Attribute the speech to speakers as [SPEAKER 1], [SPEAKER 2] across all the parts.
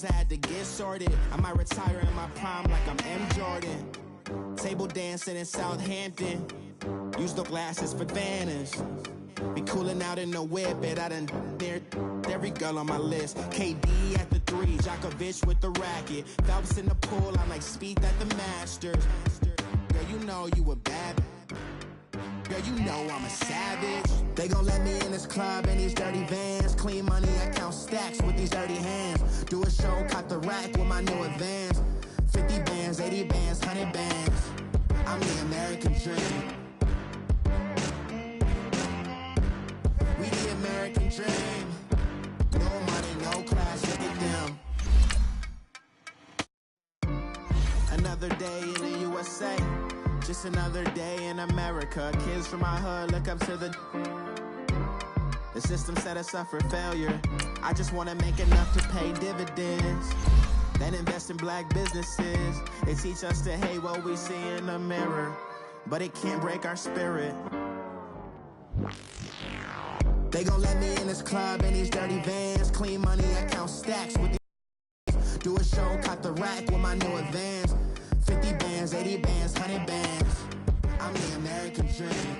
[SPEAKER 1] I had to get sorted. I might retire in my prime like I'm M. Jordan. Table dancing in Southampton. Use the glasses for Vanish. Be cooling out in the whip, and I done near every girl on my list. KD at the 3, Djokovic with the racket. Phelps in the pool, I'm like Spieth at the Masters. Girl, you know you a bad. Girl, you know I'm a savage. They gon' let me in this club in these dirty vans. Clean money, I count stacks with these dirty hands. Do a show, caught the rack with my new advance. 50 bands, 80 bands, 100 bands. I'm the American dream. We the American dream. No money, no class, look at them. Another day in the USA. Just another day in America. Kids from my hood look up to the system set us up for failure. I just want to make enough to pay dividends. Then invest in black businesses. They teach us to hate what we see in the mirror, but it can't break our spirit. They gon' let me in this club in these dirty vans. Clean money, I count stacks with these. Do a show, caught the rack with my new advance. 50 bands, 80 bands, 100 bands. I'm the American dream.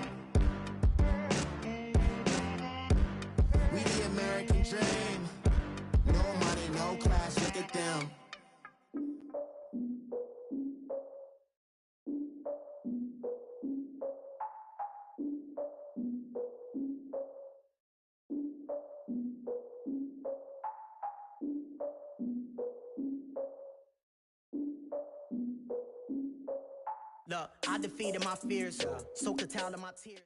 [SPEAKER 1] We the American dream. No money, no class, look at them.
[SPEAKER 2] Look, I defeated my fears, soaked the towel in my tears.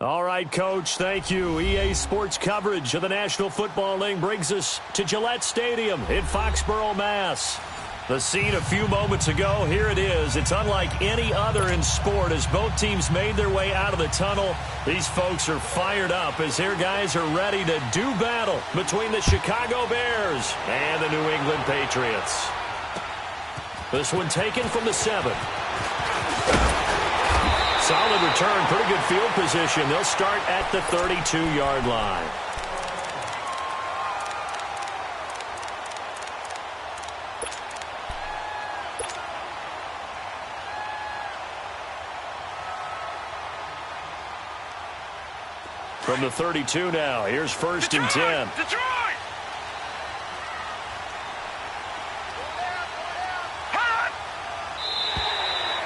[SPEAKER 3] All right, Coach, thank you. EA Sports coverage of the National Football League brings us to Gillette Stadium in Foxborough, Mass. The scene a few moments ago, here it is. It's unlike any other in sport as both teams made their way out of the tunnel. These folks are fired up as their guys are ready to do battle between the Chicago Bears and the New England Patriots. This one taken from the 7. Solid return, pretty good field position. They'll start at the 32-yard line. From the 32 now, here's 1st and 10.
[SPEAKER 4] Detroit!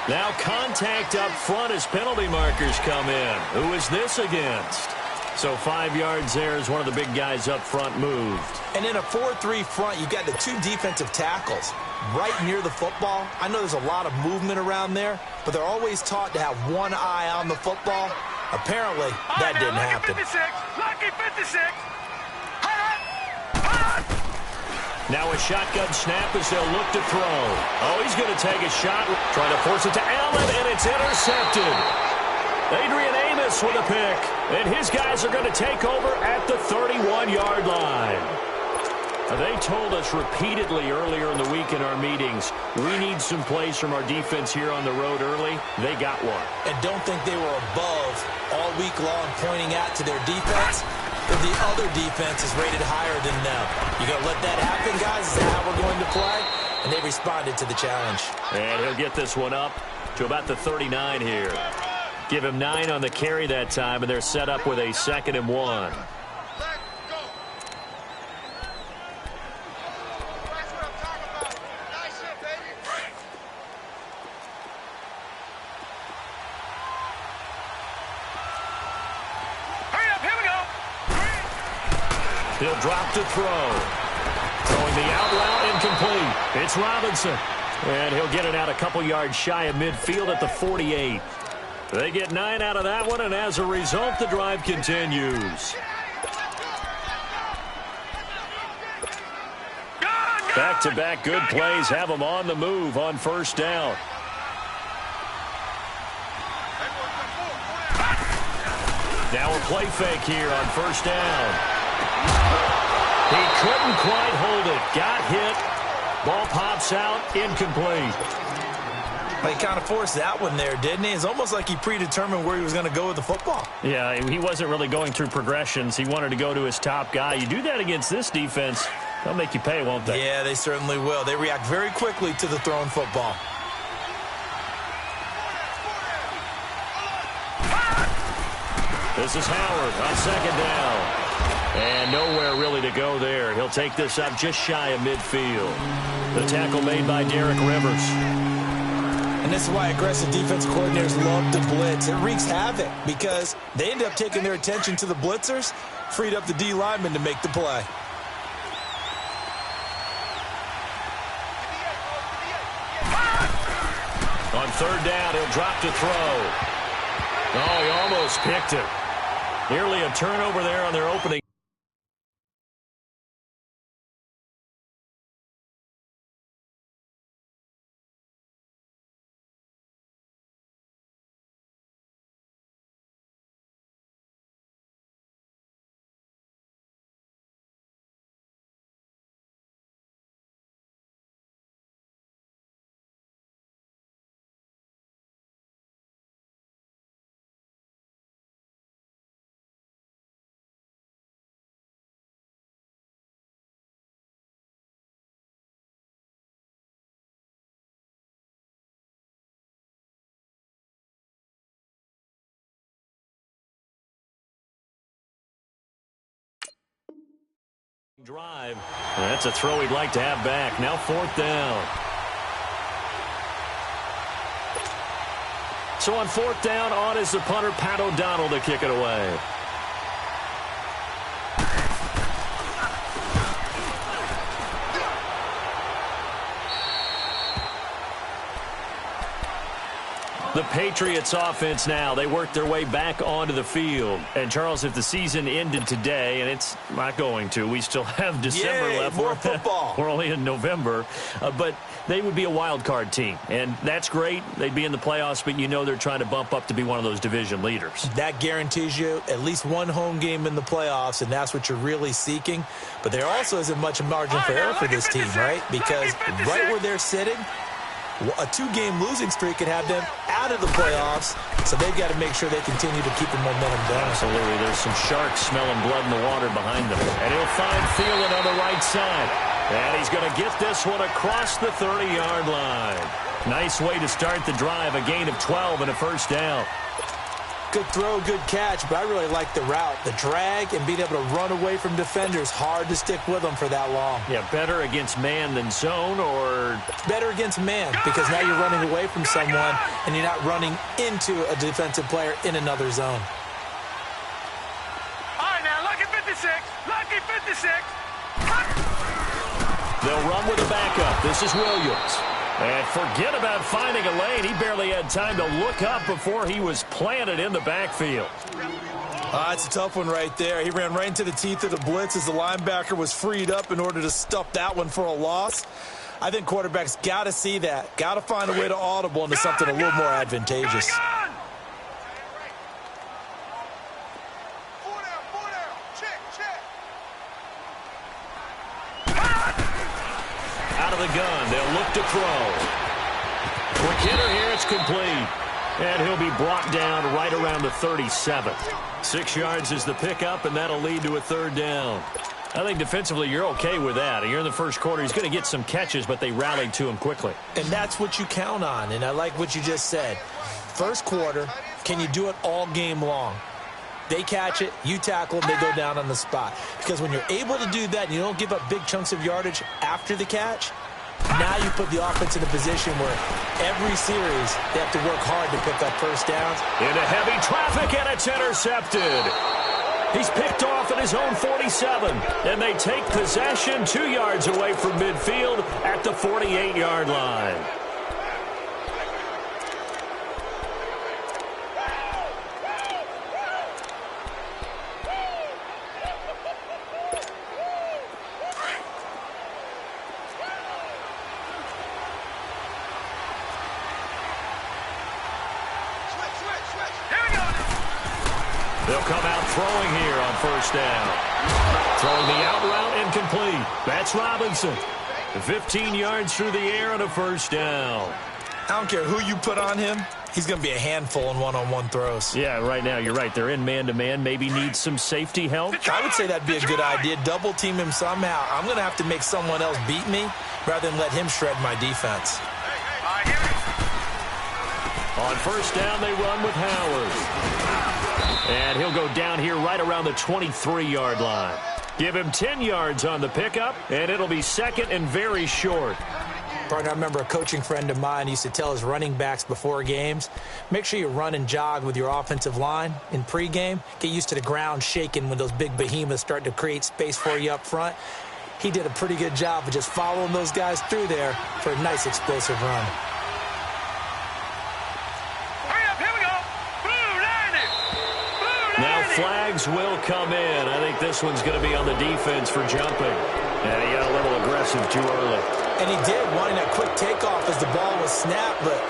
[SPEAKER 3] Now contact up front as penalty markers come in. Who is this against? So 5 yards there as one of the big guys up front moved.
[SPEAKER 5] And in a 4-3 front, you've got the 2 defensive tackles right near the football. I know there's a lot of movement around there, but they're always taught to have one eye on the football. Apparently, that didn't happen.
[SPEAKER 4] Lucky 56.
[SPEAKER 3] Now a shotgun snap as they'll look to throw. Oh, he's going to take a shot, trying to force it to Allen, and it's intercepted. Adrian Amos with a pick, and his guys are going to take over at the 31-yard line. They told us repeatedly earlier in the week in our meetings, we need some plays from our defense here on the road early. They got one.
[SPEAKER 5] And don't think they were above all week long pointing out to their defense. But the other defense is rated higher than them. You going to let that happen, guys? Is that how we're going to play? And they responded to the challenge.
[SPEAKER 3] And he'll get this one up to about the 39 here. Give him 9 on the carry that time, and they're set up with a 2nd and 1. He'll drop to throw. Throwing the out route incomplete. It's Robinson. And he'll get it out a couple yards shy of midfield at the 48. They get 9 out of that one, and as a result, the drive continues. Back-to-back good plays have them on the move on 1st down. Now a play fake here on 1st down. He couldn't quite hold it. Got hit. Ball pops out. Incomplete.
[SPEAKER 5] Well, he kind of forced that one there, didn't he? It's almost like he predetermined where he was going to go with the football.
[SPEAKER 3] Yeah, he wasn't really going through progressions. He wanted to go to his top guy. You do that against this defense, They'll make you pay, won't they?
[SPEAKER 5] Yeah, they certainly will. They react very quickly to the thrown football.
[SPEAKER 3] This is Howard on second down. And nowhere really to go there. He'll take this up just shy of midfield. The tackle made by Derek Rivers.
[SPEAKER 5] And this is why aggressive defense coordinators love to blitz. It wreaks havoc because they end up taking their attention to the blitzers, freed up the D lineman to make the play.
[SPEAKER 3] On third down, he'll drop to throw. Oh, he almost picked it. Nearly a turnover there on their opening. Drive. That's a throw he'd like to have back. Now fourth down. So on fourth down, on is the punter, Pat O'Donnell, to kick it away. The Patriots offense now, they work their way back onto the field. And, Charles, if the season ended today, and it's not going to, we still have December left.
[SPEAKER 5] More football.
[SPEAKER 3] We're only in November. But they would be a wild card team. And that's great. They'd be in the playoffs, but you know they're trying to bump up to be one of those division leaders.
[SPEAKER 5] That guarantees you at least one home game in the playoffs, and that's what you're really seeking. But there also isn't much margin for error for this team, right? Because right where they're sitting, a two-game losing streak could have them out of the playoffs, so they've got to make sure they continue to keep the momentum going.
[SPEAKER 3] Absolutely. There's some sharks smelling blood in the water behind them. And he'll find Thielen on the right side. And he's going to get this one across the 30-yard line. Nice way to start the drive, a gain of 12 and a first down.
[SPEAKER 5] Good throw, good catch, but I really like the route. The drag and being able to run away from defenders, hard to stick with them for that long.
[SPEAKER 3] Yeah, better against man than zone, or?
[SPEAKER 5] Better against man, because now you're running away from someone and you're not running into a defensive player in another zone.
[SPEAKER 4] All right, now, lucky 56. Lucky 56.
[SPEAKER 3] They'll run with a backup. This is Williams. And forget about finding a lane. He barely had time to look up before he was planted in the backfield.
[SPEAKER 5] It's a tough one right there. He ran right into the teeth of the blitz as the linebacker was freed up in order to stuff that one for a loss. I think quarterbacks got to see that. Got to find a way to audible into something a little more advantageous.
[SPEAKER 3] Out of the gun, they'll look to throw. Quick hitter here, it's complete. And he'll be brought down right around the 37. 6 yards is the pickup, and that'll lead to a third down. I think defensively you're okay with that. You're in the first quarter. He's going to get some catches, but they rallied to him quickly.
[SPEAKER 5] And that's what you count on, and I like what you just said. First quarter, can you do it all game long? They catch it, you tackle them, they go down on the spot. Because when you're able to do that and you don't give up big chunks of yardage after the catch, now you put the offense in a position where every series they have to work hard to pick up first downs.
[SPEAKER 3] Into heavy traffic, and it's intercepted. He's picked off at his own 47, and they take possession 2 yards away from midfield at the 48-yard line. They'll come out throwing here on first down. Throwing the out route incomplete. That's Robinson. 15 yards through the air and a first down.
[SPEAKER 5] I don't care who you put on him. He's going to be a handful in one-on-one throws.
[SPEAKER 3] Yeah, right now you're right. They're in man-to-man. Maybe needs some safety help.
[SPEAKER 5] I would say that'd be a good idea. Double team him somehow. I'm going to have to make someone else beat me rather than let him shred my defense.
[SPEAKER 3] On first down, they run with Howard. And he'll go down here right around the 23-yard line. Give him 10 yards on the pickup, and it'll be second and very short.
[SPEAKER 5] Partner, I remember a coaching friend of mine used to tell his running backs before games, make sure you run and jog with your offensive line in pregame. Get used to the ground shaking when those big behemoths start to create space for you up front. He did a pretty good job of just following those guys through there for a nice explosive run.
[SPEAKER 3] Now flags will come in. I think this one's going to be on the defense for jumping. And he got a little aggressive too early.
[SPEAKER 5] And he did, wanting that quick takeoff as the ball was snapped. But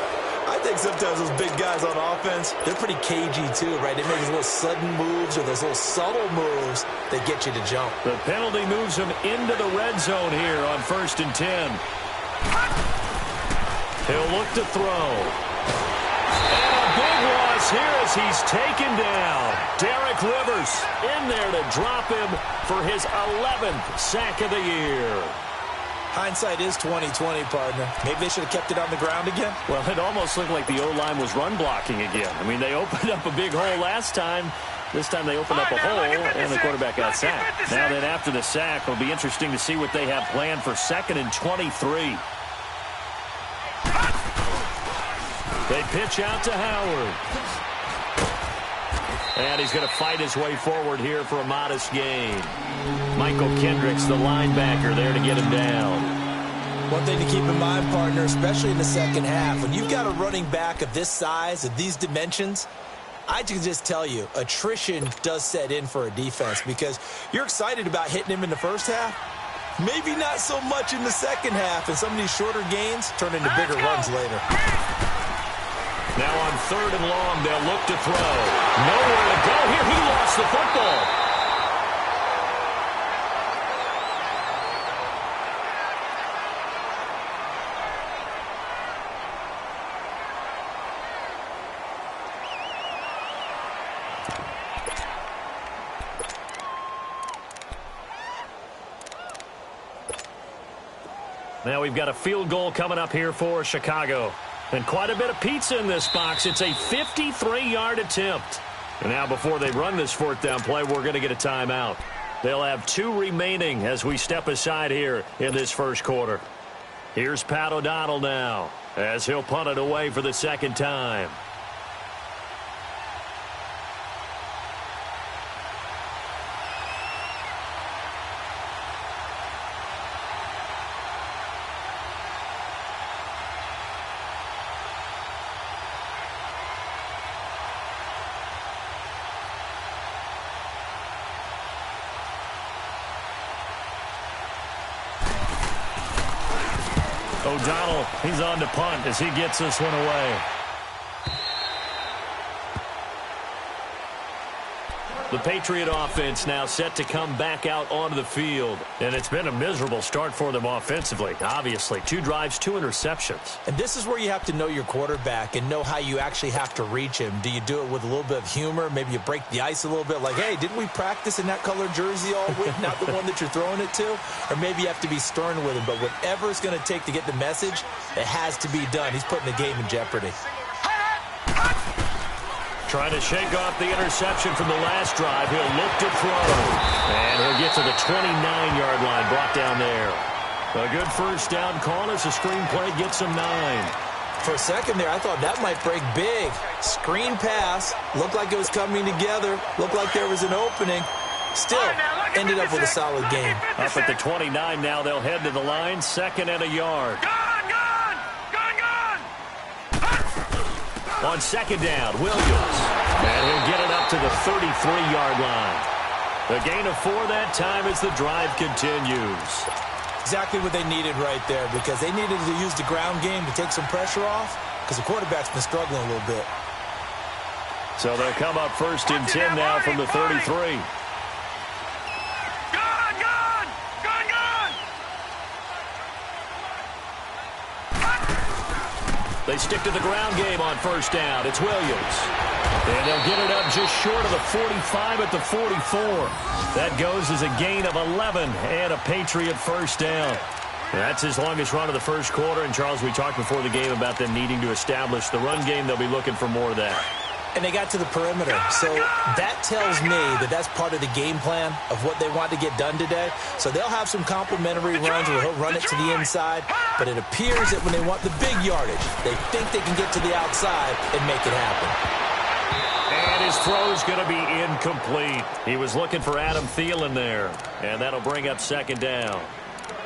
[SPEAKER 5] I think sometimes those big guys on offense, they're pretty cagey too, right? They make those little sudden moves or those little subtle moves that get you to jump.
[SPEAKER 3] The penalty moves him into the red zone here on 1st and 10. He'll look to throw. Big loss here as he's taken down. Derek Rivers in there to drop him for his 11th sack of the year.
[SPEAKER 5] Hindsight is 20/20, partner. Maybe they should have kept it on the ground again.
[SPEAKER 3] Well, it almost looked like the O-line was run blocking again. I mean, they opened up a big hole last time. This time they opened up a hole, and the quarterback got sacked. Now then, after the sack, it'll be interesting to see what they have planned for 2nd and 23. They pitch out to Howard. And he's going to fight his way forward here for a modest gain. Michael Kendricks, the linebacker, there to get him down.
[SPEAKER 5] One thing to keep in mind, partner, especially in the second half, when you've got a running back of this size, of these dimensions, I can just tell you, attrition does set in for a defense because you're excited about hitting him in the first half. Maybe not so much in the second half, and some of these shorter gains turn into bigger runs later.
[SPEAKER 3] Now on 3rd and long, they'll look to throw. Nowhere to go here. He lost the football. Now we've got a field goal coming up here for Chicago. And quite a bit of pizza in this box. It's a 53-yard attempt. And now before they run this 4th down play, we're going to get a timeout. They'll have 2 remaining as we step aside here in this first quarter. Here's Pat O'Donnell now as he'll punt it away for the 2nd time. O'Donnell, he's on to punt as he gets this one away. The Patriot offense now set to come back out onto the field. And it's been a miserable start for them offensively. Obviously, 2 drives, 2 interceptions.
[SPEAKER 5] And this is where you have to know your quarterback and know how you actually have to reach him. Do you do it with a little bit of humor? Maybe you break the ice a little bit like, hey, didn't we practice in that colored jersey all week? Not the one that you're throwing it to? Or maybe you have to be stern with him. But whatever it's going to take to get the message, it has to be done. He's putting the game in jeopardy.
[SPEAKER 3] Trying to shake off the interception from the last drive. He'll look to throw. And he'll get to the 29-yard line, brought down there. A good first down call as the screen play gets him 9.
[SPEAKER 5] For a second there, I thought that might break big. Screen pass. Looked like it was coming together. Looked like there was an opening. Still, ended up with a solid game.
[SPEAKER 3] Up at the 29 now, they'll head to the line. 2nd and a yard. On 2nd down, Williams. And he'll get it up to the 33-yard line. A gain of 4 that time as the drive continues.
[SPEAKER 5] Exactly what they needed right there because they needed to use the ground game to take some pressure off because the quarterback's been struggling a little bit.
[SPEAKER 3] So they'll come up 1st and 10 now from the 33. They stick to the ground game on first down. It's Williams. And they'll get it up just short of the 45 at the 44. That goes as a gain of 11 and a Patriot first down. That's his longest run of the first quarter. And, Charles, we talked before the game about them needing to establish the run game. They'll be looking for more of that.
[SPEAKER 5] And they got to the perimeter. So that tells me that that's part of the game plan of what they want to get done today. So they'll have some complimentary runs where he'll run it to the inside. But it appears that when they want the big yardage, they think they can get to the outside and make it happen.
[SPEAKER 3] And his throw is going to be incomplete. He was looking for Adam Thielen there. And that'll bring up second down.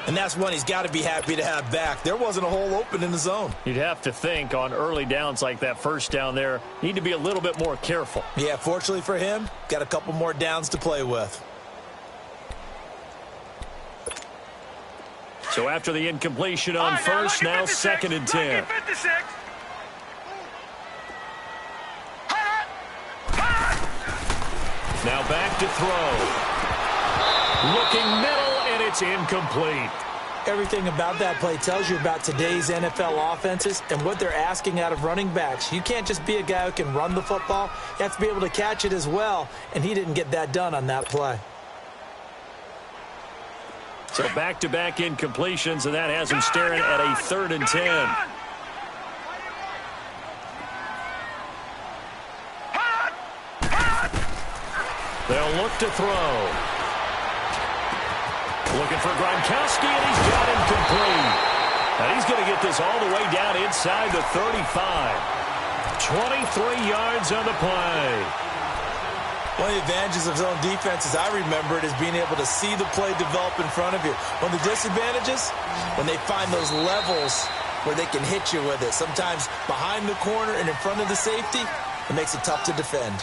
[SPEAKER 5] And that's one he's got to be happy to have back. There wasn't a hole open in the zone.
[SPEAKER 3] You'd have to think on early downs like that first down there, need to be a little bit more careful.
[SPEAKER 5] Yeah, fortunately for him, got a couple more downs to play with.
[SPEAKER 3] So after the incompletion on first, now second and 10. Now back to throw. Looking middle. It's incomplete.
[SPEAKER 5] Everything about that play tells you about today's NFL offenses and what they're asking out of running backs. You can't just be a guy who can run the football. You have to be able to catch it as well, and he didn't get that done on that play.
[SPEAKER 3] So back-to-back incompletions, and that has him staring at a 3rd and 10. They'll look to throw. Looking for Gronkowski, and he's got him complete. And he's going to get this all the way down inside the 35. 23 yards on the play.
[SPEAKER 5] One of the advantages of zone defense, as I remember it, is being able to see the play develop in front of you. One of the disadvantages, when they find those levels where they can hit you with it. Sometimes behind the corner and in front of the safety, it makes it tough to defend.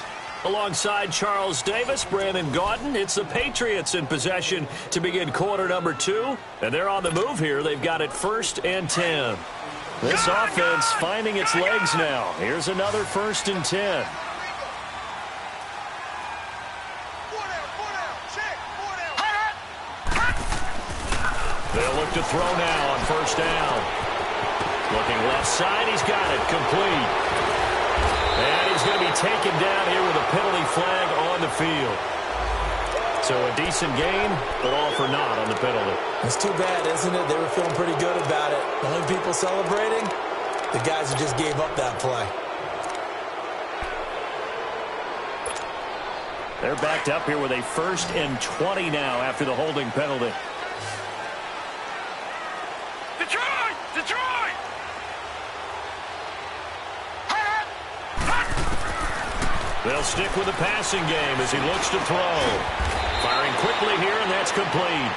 [SPEAKER 3] Alongside Charles Davis, Brandon Gaudin, it's the Patriots in possession to begin quarter number 2. And they're on the move here. They've got it 1st and 10. This offense finding its legs now. Here's another 1st and 10. They'll look to throw now on first down. Looking left side, he's got it complete. And he's going to be taken down here with a penalty flag on the field. So a decent gain, but all for naught on the penalty.
[SPEAKER 5] It's too bad, isn't it? They were feeling pretty good about it. The only people celebrating, the guys who just gave up that play.
[SPEAKER 3] They're backed up here with a 1st and 20 now after the holding penalty.
[SPEAKER 4] Detroit! Detroit!
[SPEAKER 3] They'll stick with the passing game as he looks to throw. Firing quickly here, and that's complete.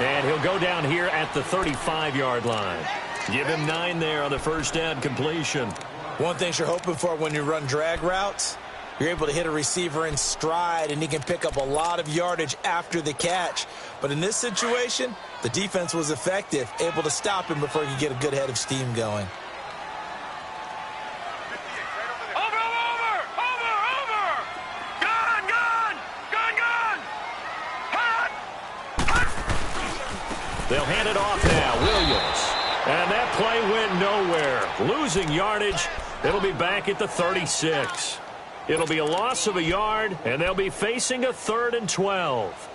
[SPEAKER 3] And he'll go down here at the 35-yard line. Give him 9 there on the first down completion.
[SPEAKER 5] One thing you're hoping for when you run drag routes, you're able to hit a receiver in stride, and he can pick up a lot of yardage after the catch. But in this situation, the defense was effective, able to stop him before he could get a good head of steam going.
[SPEAKER 3] They'll hand it off now. Williams. And that play went nowhere. Losing yardage. It'll be back at the 36. It'll be a loss of a yard, and they'll be facing a 3rd and 12.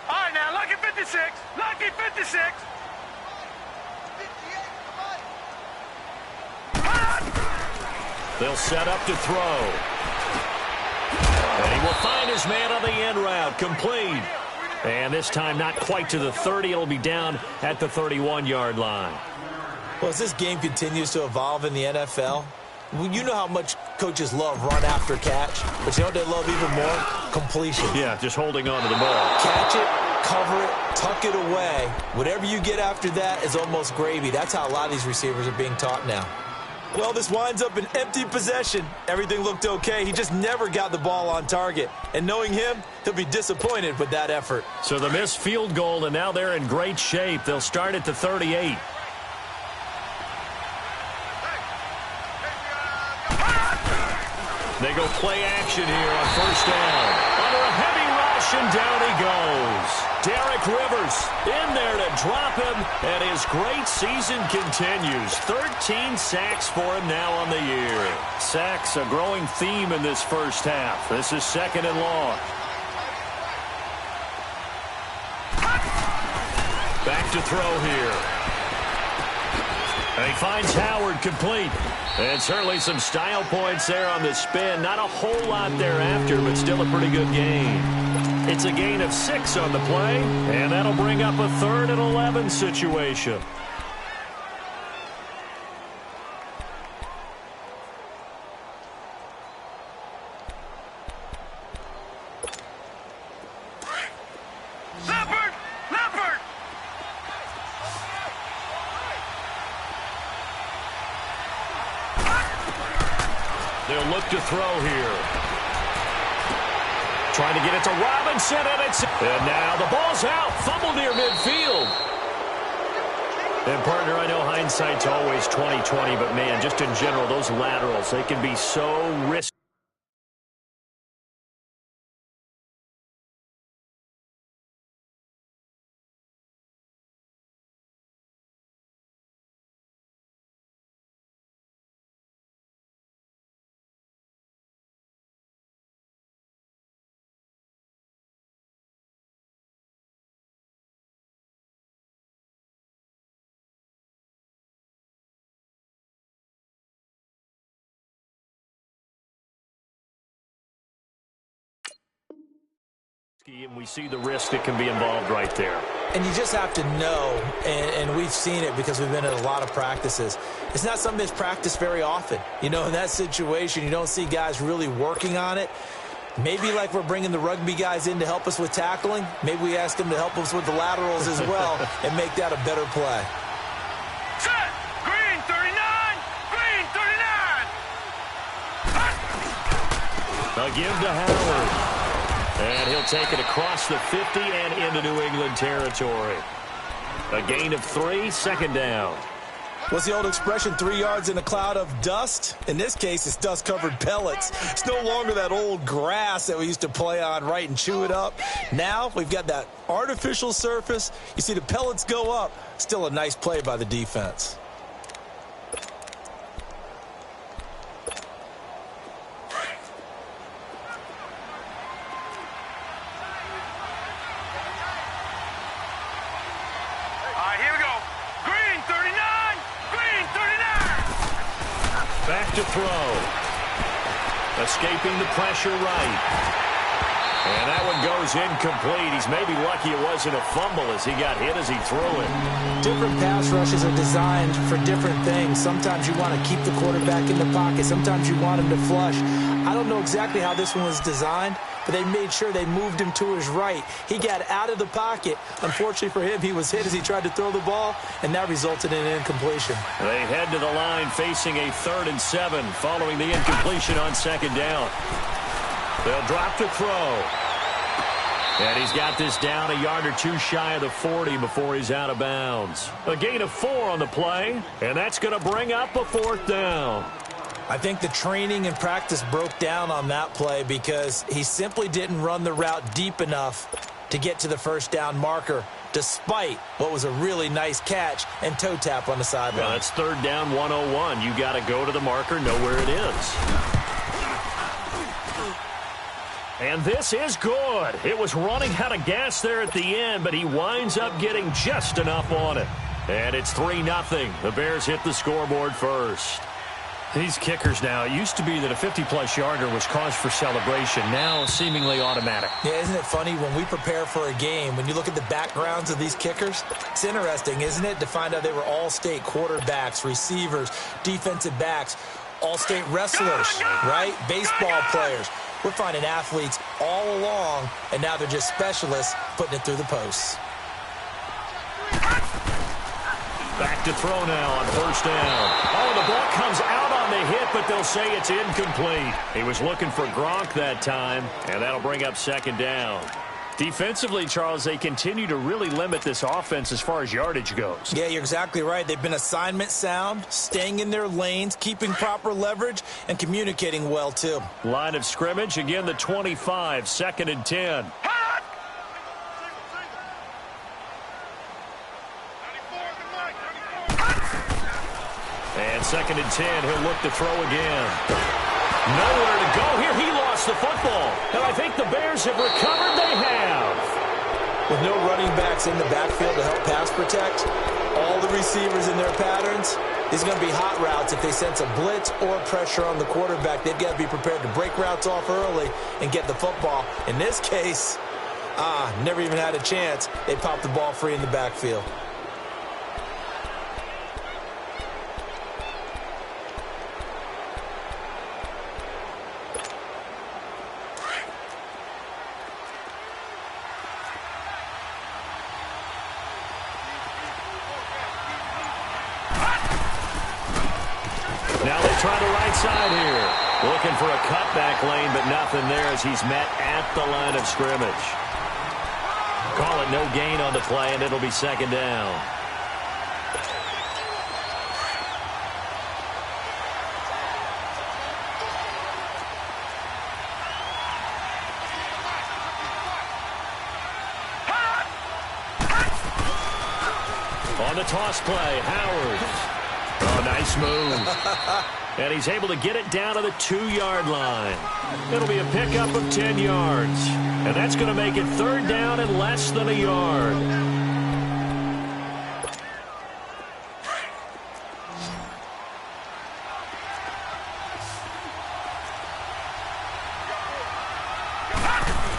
[SPEAKER 4] All right, now, lucky 56. Lucky 56.
[SPEAKER 3] They'll set up to throw. And he will find his man on the end route. Complete. And this time not quite to the 30. It'll be down at the 31-yard line.
[SPEAKER 5] Well, as this game continues to evolve in the NFL, you know how much coaches love run after catch, but you know what they love even more? Completion.
[SPEAKER 3] Yeah, just holding on to the ball.
[SPEAKER 5] Catch it, cover it, tuck it away. Whatever you get after that is almost gravy. That's how a lot of these receivers are being taught now. Well, this winds up an empty possession. Everything looked okay. He just never got the ball on target. And knowing him, he'll be disappointed with that effort.
[SPEAKER 3] So the missed field goal, and now they're in great shape. They'll start at the 38. They go play action here on first down. Under a heavy rush, and down he goes. Derek Rivers in there to drop him, and his great season continues. 13 sacks for him now on the year. Sacks, a growing theme in this first half. This is 2nd and long. Back to throw here. And he finds Howard complete. And certainly some style points there on the spin. Not a whole lot thereafter, but still a pretty good gain. It's a gain of 6 on the play, and that'll bring up a 3rd and 11 situation.
[SPEAKER 4] Leopard! Leopard!
[SPEAKER 3] They'll look to throw here. Trying to get it to Robinson, and now the ball's out. Fumble near midfield. And, partner, I know hindsight's always 20/20, but, man, just in general, those laterals, they can be so risky. And we see the risk that can be involved right there.
[SPEAKER 5] And you just have to know, and we've seen it because we've been at a lot of practices. It's not something that's practiced very often. You know, in that situation, you don't see guys really working on it. Maybe like we're bringing the rugby guys in to help us with tackling. Maybe we ask them to help us with the laterals as well and make that a better play.
[SPEAKER 4] Set! Green 39! Green 39!
[SPEAKER 3] Again to Howard. And he'll take it across the 50 and into New England territory. A gain of 3, 2nd down.
[SPEAKER 5] What's the old expression, 3 yards in a cloud of dust? In this case, it's dust-covered pellets. It's no longer that old grass that we used to play on, right, and chew it up. Now we've got that artificial surface. You see the pellets go up. Still a nice play by the defense.
[SPEAKER 3] To throw. Escaping the pressure right. And that one goes incomplete. He's maybe lucky it wasn't a fumble as he got hit as he threw it.
[SPEAKER 5] Different pass rushes are designed for different things. Sometimes you want to keep the quarterback in the pocket. Sometimes you want him to flush. I don't know exactly how this one was designed, but they made sure they moved him to his right. He got out of the pocket. Unfortunately for him, he was hit as he tried to throw the ball, and that resulted in an incompletion.
[SPEAKER 3] They head to the line facing a 3rd and 7 following the incompletion on 2nd down. They'll drop to throw. And he's got this down a yard or 2 shy of the 40 before he's out of bounds. A gain of 4 on the play, and that's going to bring up a 4th down.
[SPEAKER 5] I think the training and practice broke down on that play because he simply didn't run the route deep enough to get to the first down marker, despite what was a really nice catch and toe tap on the sideline.
[SPEAKER 3] Well, that's 3rd down 101. You got to go to the marker, know where it is. And this is good. It was running out of gas there at the end, but he winds up getting just enough on it. And it's 3-0. The Bears hit the scoreboard first. These kickers now, it used to be that a 50-plus yarder was cause for celebration. Now seemingly automatic.
[SPEAKER 5] Yeah, isn't it funny when we prepare for a game, when you look at the backgrounds of these kickers, it's interesting, isn't it, to find out they were all-state quarterbacks, receivers, defensive backs, all-state wrestlers, right? Baseball players. We're finding athletes all along, and now they're just specialists putting it through the posts.
[SPEAKER 3] Back to throw now on first down. Oh, the ball comes out on the hit, but they'll say it's incomplete. He was looking for Gronk that time, and that'll bring up 2nd down. Defensively, Charles, they continue to really limit this offense as far as yardage goes.
[SPEAKER 5] Yeah, you're exactly right. They've been assignment sound, staying in their lanes, keeping proper leverage, and communicating well, too.
[SPEAKER 3] Line of scrimmage, again, the 25, 2nd and 10. And 2nd and 10, he'll look to throw again. Nowhere to go here. He lost the football. And I think the Bears have recovered. They have.
[SPEAKER 5] With no running backs in the backfield to help pass protect, all the receivers in their patterns, these are going to be hot routes. If they sense a blitz or pressure on the quarterback, they've got to be prepared to break routes off early and get the football. In this case, never even had a chance. They popped the ball free in the backfield.
[SPEAKER 3] Now they try the right side here. Looking for a cutback lane, but nothing there as he's met at the line of scrimmage. Call it no gain on the play, and it'll be 2nd down. On the toss play, Howard. Oh, nice move. And he's able to get it down to the 2-yard line. It'll be a pickup of 10 yards. And that's going to make it 3rd down and less than a yard.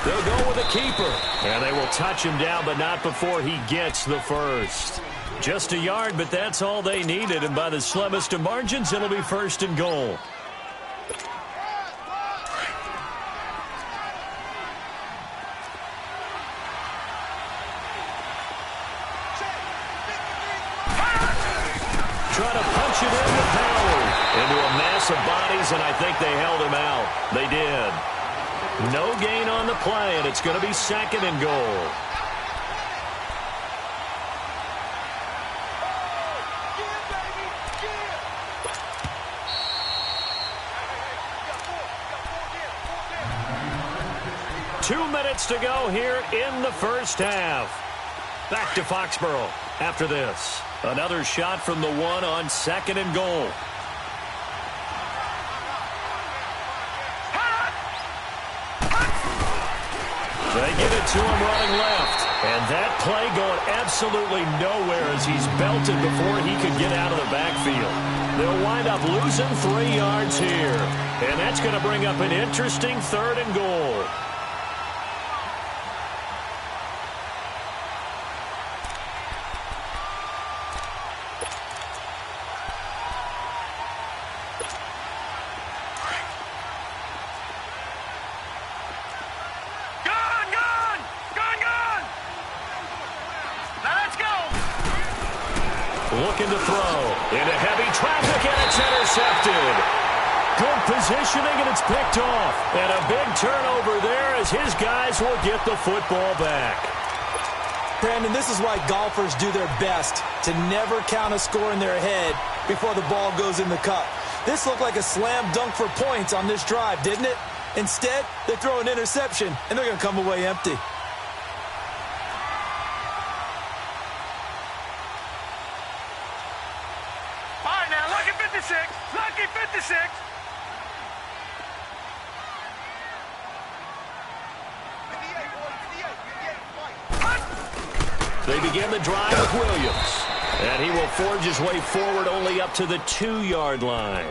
[SPEAKER 3] They'll go with a keeper. And they will touch him down, but not before he gets the first. Just a yard, but that's all they needed. And by the slimmest of margins, it'll be 1st and goal. Try to punch it in with Howard. Into a mass of bodies, and I think they held him out. They did. No gain on the play, and it's going to be 2nd and goal. To go here in the first half. Back to Foxborough after this. Another shot from the 1 on 2nd and goal. They get it to him running left. And that play going absolutely nowhere as he's belted before he could get out of the backfield. They'll wind up losing 3 yards here. And that's going to bring up an interesting 3rd and goal. Looking to throw into heavy traffic, and it's intercepted. Good positioning, and it's picked off. And a big turnover there as his guys will get the football back.
[SPEAKER 5] Brandon, this is why golfers do their best to never count a score in their head before the ball goes in the cup. This looked like a slam dunk for points on this drive, didn't it? Instead, they throw an interception, and they're going to come away empty.
[SPEAKER 4] Lucky 56.
[SPEAKER 3] They begin the drive with Williams. And he will forge his way forward only up to the 2-yard line.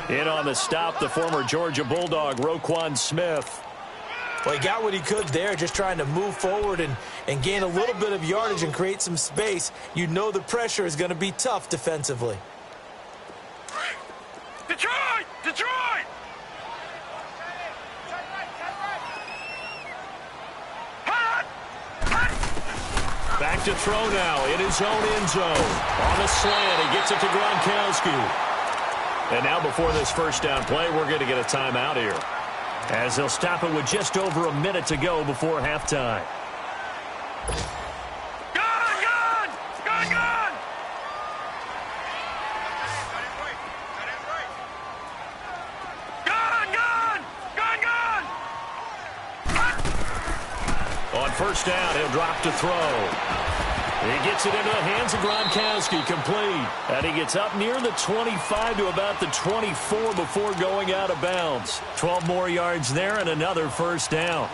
[SPEAKER 3] In on the stop, the former Georgia Bulldog, Roquan Smith.
[SPEAKER 5] Well, he got what he could there, just trying to move forward and gain a little bit of yardage and create some space. You know the pressure is going to be tough defensively.
[SPEAKER 4] Detroit! Detroit!
[SPEAKER 3] Back to throw now in his own end zone. On a slant, he gets it to Gronkowski. And now before this first down play, we're going to get a timeout here. as they'll stop it with just over a minute to go before halftime. On first down, he'll drop to throw. He gets it into the hands of Gronkowski, complete. And he gets up near the 25 to about the 24 before going out of bounds. 12 more yards there and another first down.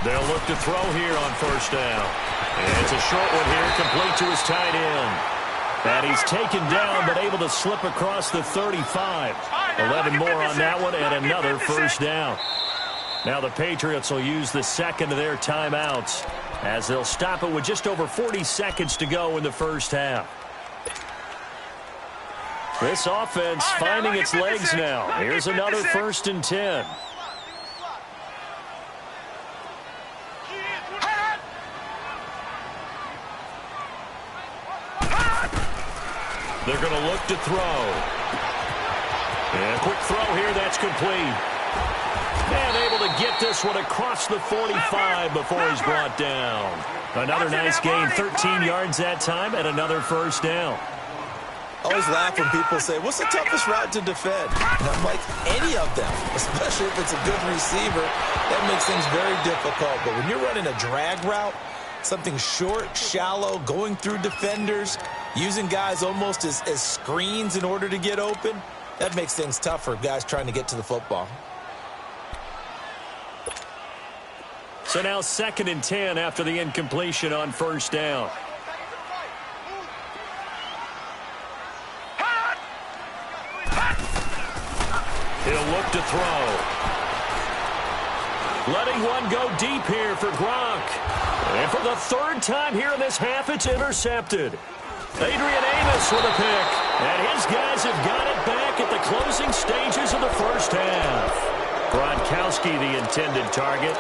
[SPEAKER 3] They'll look to throw here on first down. And it's a short one here, complete to his tight end. And he's taken down, but able to slip across the 35. 11 more on that one, and another first down. Now the Patriots will use the second of their timeouts, as they'll stop it with just over 40 seconds to go in the first half. This offense finding its legs now. Here's another 1st and 10. They're going to look to throw. And a quick throw here, that's complete. And able to get this one across the 45 before he's brought down. Another nice gain, 13 yards that time, and another first down.
[SPEAKER 5] I always laugh when people say, what's the toughest route to defend? And I'm like, any of them, especially if it's a good receiver. That makes things very difficult. But when you're running a drag route, something short, shallow, going through defenders, using guys almost as screens in order to get open, that makes things tough for guys trying to get to the football.
[SPEAKER 3] So now 2nd and 10 after the incompletion on first down. He'll look to throw. Letting one go deep here for Gronk. And for the 3rd time here in this half, it's intercepted. Adrian Amos with a pick. And his guys have got it back at the closing stages of the first half. Gronkowski, the intended target.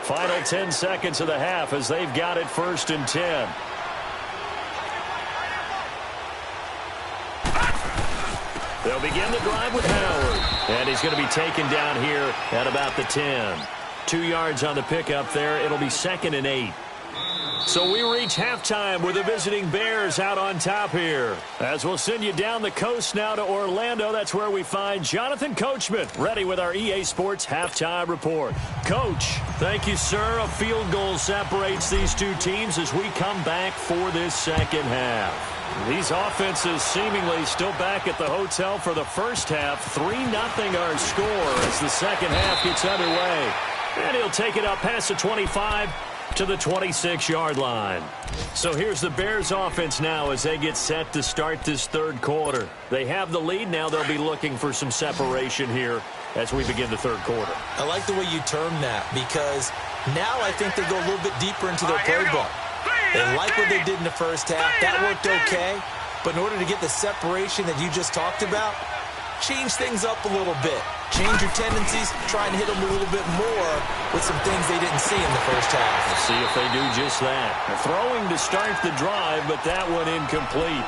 [SPEAKER 3] Final 10 seconds of the half as they've got it 1st and 10. They'll begin the drive with Howard. And he's going to be taken down here at about the 10. 2 yards on the pickup there. It'll be 2nd and 8. So we reach halftime with the visiting Bears out on top here. As we'll send you down the coast now to Orlando. That's where we find Jonathan Coachman ready with our EA Sports Halftime Report. Coach, thank you, sir. A field goal separates these two teams as we come back for this second half. These offenses seemingly still back at the hotel for the first half. 3-0 our score as the second half gets underway. And he'll take it up past the 25 to the 26-yard line. So here's the Bears offense now as they get set to start this 3rd quarter. They have the lead. Now they'll be looking for some separation here as we begin the 3rd quarter.
[SPEAKER 5] I like the way you term that because now I think they go a little bit deeper into their playbook. They like what they did in the first half. That worked okay. But in order to get the separation that you just talked about, change things up a little bit. Change your tendencies, try and hit them a little bit more with some things they didn't see in the first half.
[SPEAKER 3] Let's see if they do just that. They're throwing to start the drive, but that one incomplete.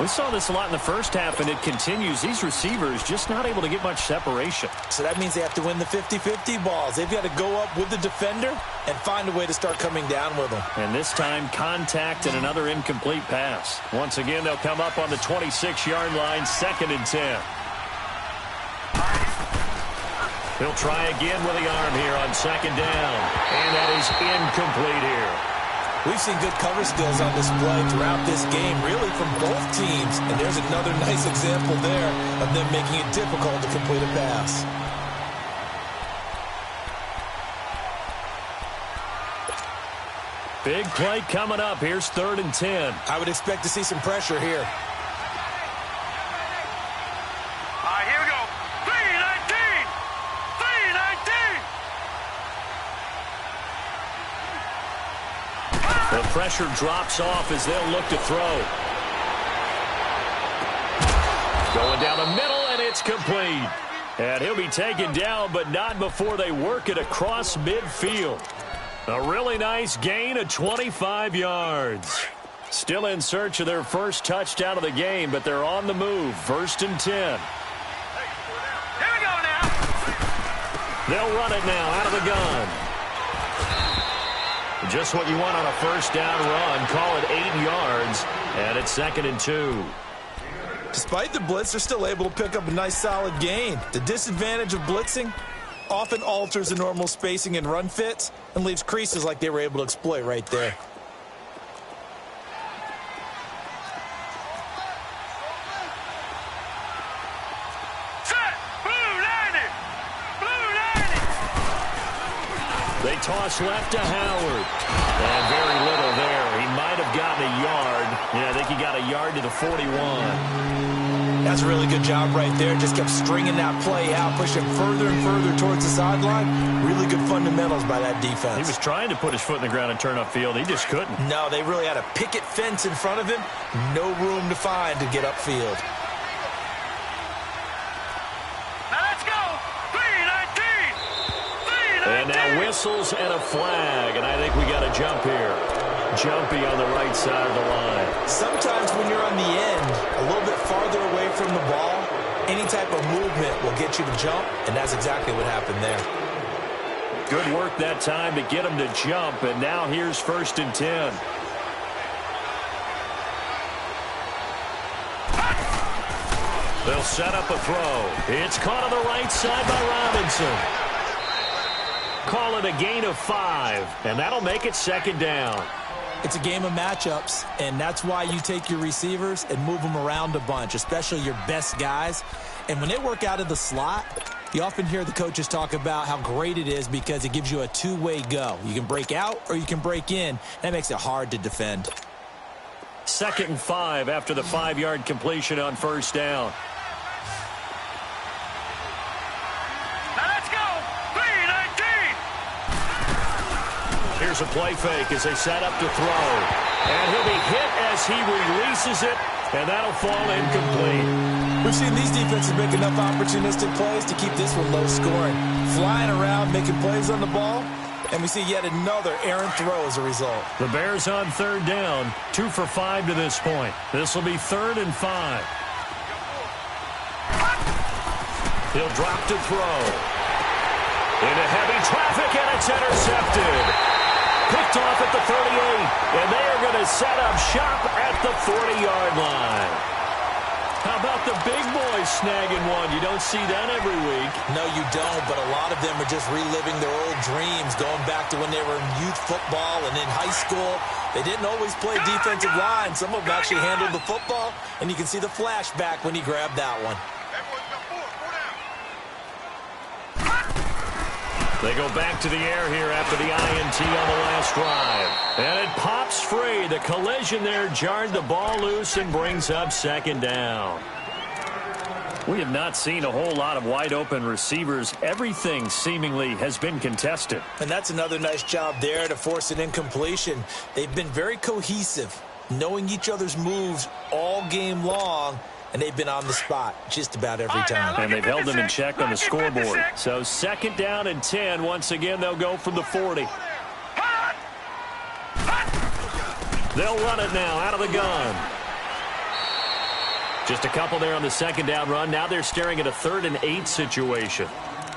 [SPEAKER 3] We saw this a lot in the first half, and it continues. These receivers just not able to get much separation.
[SPEAKER 5] So that means they have to win the 50-50 balls. They've got to go up with the defender and find a way to start coming down with them.
[SPEAKER 3] And this time, contact and another incomplete pass. Once again, they'll come up on the 26-yard line, 2nd and 10. He'll try again with the arm here on 2nd down. And that is incomplete here.
[SPEAKER 5] We've seen good cover skills on display throughout this game, really from both teams. And there's another nice example there of them making it difficult to complete a pass.
[SPEAKER 3] Big play coming up. Here's 3rd and 10.
[SPEAKER 5] I would expect to see some pressure here.
[SPEAKER 4] Here we go. 3-19. 3-19.
[SPEAKER 3] The pressure drops off as they'll look to throw. Going down the middle, and it's complete. And he'll be taken down, but not before they work it across midfield. A really nice gain of 25 yards. Still in search of their first touchdown of the game, but they're on the move. 1st and 10.
[SPEAKER 4] Here we go now.
[SPEAKER 3] They'll run it now out of the gun. Just what you want on a first down run. Call it 8 yards, and it's 2nd and 2.
[SPEAKER 5] Despite the blitz, they're still able to pick up a nice solid gain. The disadvantage of blitzing often alters the normal spacing and run fits and leaves creases like they were able to exploit right there.
[SPEAKER 3] They toss left to Howard. And very little there. He might have gotten a yard. Yeah, I think he got a yard to the 41.
[SPEAKER 5] That's a really good job right there. Just kept stringing that play out, pushing further and further towards the sideline. Really good fundamentals by that defense.
[SPEAKER 3] He was trying to put his foot in the ground and turn upfield. He just couldn't.
[SPEAKER 5] No, they really had a picket fence in front of him. No room to find to get upfield.
[SPEAKER 3] And now whistles and a flag, and I think we got a jump here. Jumpy on the right side of the line.
[SPEAKER 5] Sometimes when you're on the end, a little bit farther away from the ball, any type of movement will get you to jump, and that's exactly what happened there.
[SPEAKER 3] Good work that time to get him to jump, and now here's 1st and 10. They'll set up a throw. It's caught on the right side by Robinson. Call it a gain of 5, and that'll make it 2nd down.
[SPEAKER 5] It's a game of matchups, and that's why you take your receivers and move them around a bunch, especially your best guys. And when they work out of the slot, you often hear the coaches talk about how great it is because it gives you a two-way go. You can break out or you can break in. That makes it hard to defend.
[SPEAKER 3] 2nd and 5 after the 5-yard completion on 1st down. Here's a play fake as they set up to throw. And he'll be hit as he releases it, and that'll fall incomplete.
[SPEAKER 5] We've seen these defenses make enough opportunistic plays to keep this one low scoring. Flying around, making plays on the ball, and we see yet another errant throw as a result.
[SPEAKER 3] The Bears on 3rd down, 2 for 5 to this point. This will be 3rd and 5. He'll drop to throw. Into heavy traffic, and it's intercepted. Picked off at the 38, and they are going to set up shop at the 40-yard line. How about the big boys snagging one? You don't see that every week.
[SPEAKER 5] No, you don't, but a lot of them are just reliving their old dreams, going back to when they were in youth football and in high school. They didn't always play defensive line. Some of them actually handled the football, and you can see the flashback when he grabbed that one.
[SPEAKER 3] They go back to the air here after the INT on the last drive. And it pops free. The collision there jarred the ball loose and brings up 2nd down. We have not seen a whole lot of wide-open receivers. Everything seemingly has been contested.
[SPEAKER 5] And that's another nice job there to force an incompletion. They've been very cohesive, knowing each other's moves all game long. And they've been on the spot just about every time.
[SPEAKER 3] And they've held them in check on the scoreboard. So 2nd down and 10. Once again, they'll go from the 40. They'll run it now out of the gun. Just a couple there on the 2nd down run. Now they're staring at a 3rd and 8 situation.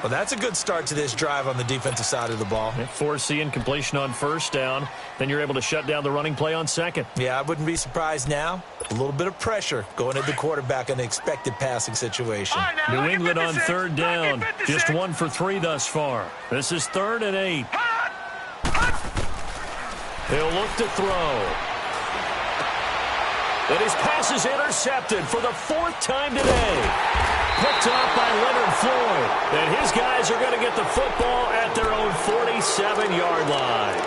[SPEAKER 5] Well, that's a good start to this drive on the defensive side of the ball.
[SPEAKER 3] Force incompletion on 1st down. Then you're able to shut down the running play on 2nd.
[SPEAKER 5] Yeah, I wouldn't be surprised now. A little bit of pressure going at the quarterback in an expected passing situation.
[SPEAKER 3] New England on 3rd down. Just 1 for 3 thus far. This is 3rd and 8. He'll look to throw. And his pass is intercepted for the 4th time today. Picked off by Leonard Floyd. And his guys are going to get the football at their own 47-yard line.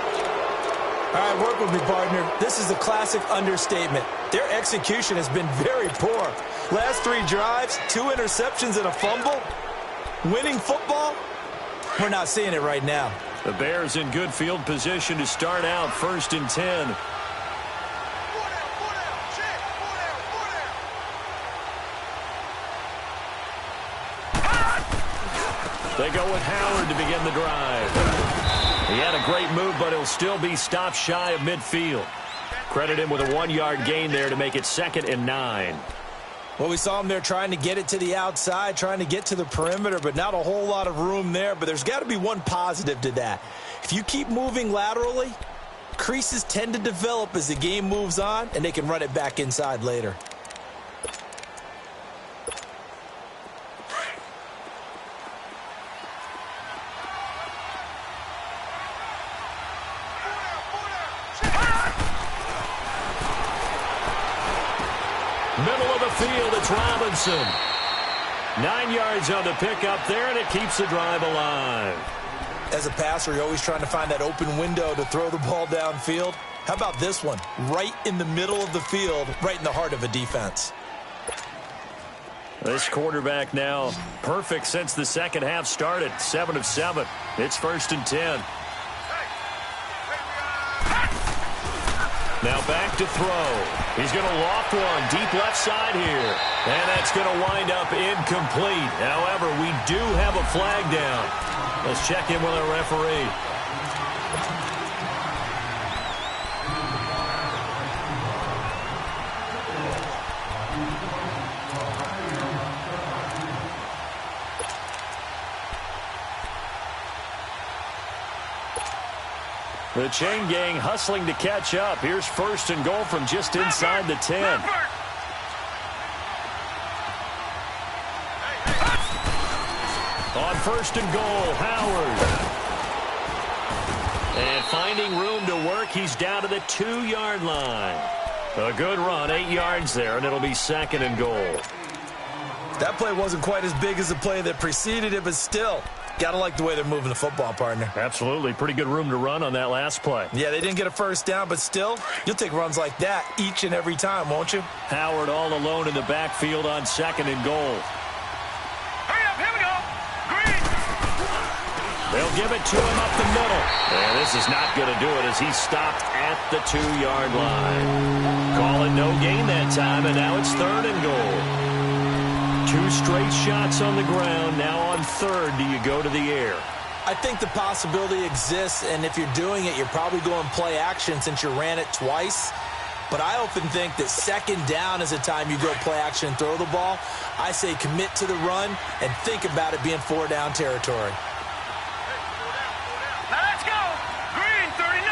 [SPEAKER 5] All right, work with me, partner. This is a classic understatement. Their execution has been very poor. Last 3 drives, 2 interceptions and a fumble. Winning football? We're not seeing it right now.
[SPEAKER 3] The Bears in good field position to start out 1st and 10. They go with Howard to begin the drive. He had a great move, but he'll still be stopped shy of midfield. Credit him with a 1-yard gain there to make it 2nd and 9.
[SPEAKER 5] Well, we saw him there trying to get it to the outside, trying to get to the perimeter, but not a whole lot of room there. But there's got to be one positive to that. If you keep moving laterally, creases tend to develop as the game moves on, and they can run it back inside later.
[SPEAKER 3] Middle of the field, it's Robinson. 9 yards on the pickup there, and it keeps the drive alive.
[SPEAKER 5] As a passer, you're always trying to find that open window to throw the ball downfield. How about this one? Right in the middle of the field, right in the heart of a defense.
[SPEAKER 3] This quarterback now perfect since the second half started. 7 of 7. It's 1st and 10. Now back to throw. He's going to loft one deep left side here. And that's going to wind up incomplete. However, we do have a flag down. Let's check in with our referee. The chain gang hustling to catch up. Here's 1st and goal from just inside the 10. On 1st and goal, Howard. And finding room to work, he's down to the 2-yard line. A good run, 8 yards there, and it'll be 2nd and goal.
[SPEAKER 5] That play wasn't quite as big as the play that preceded it, but still, gotta like the way they're moving the football, partner.
[SPEAKER 3] Absolutely. Pretty good room to run on that last play.
[SPEAKER 5] Yeah, they didn't get a first down, but still, you'll take runs like that each and every time, won't you?
[SPEAKER 3] Howard all alone in the backfield on 2nd and goal.
[SPEAKER 4] Hurry up, here we go. Green.
[SPEAKER 3] They'll give it to him up the middle. And this is not going to do it as he's stopped at the 2-yard line. Call it no gain that time, and now it's 3rd and goal. 2 straight shots on the ground. Now on 3rd, do you go to the air?
[SPEAKER 5] I think the possibility exists, and if you're doing it, you're probably going play action since you ran it twice. But I often think that 2nd down is a time you go play action and throw the ball. I say commit to the run and think about it being 4-down territory.
[SPEAKER 4] Now let's go. Green 39.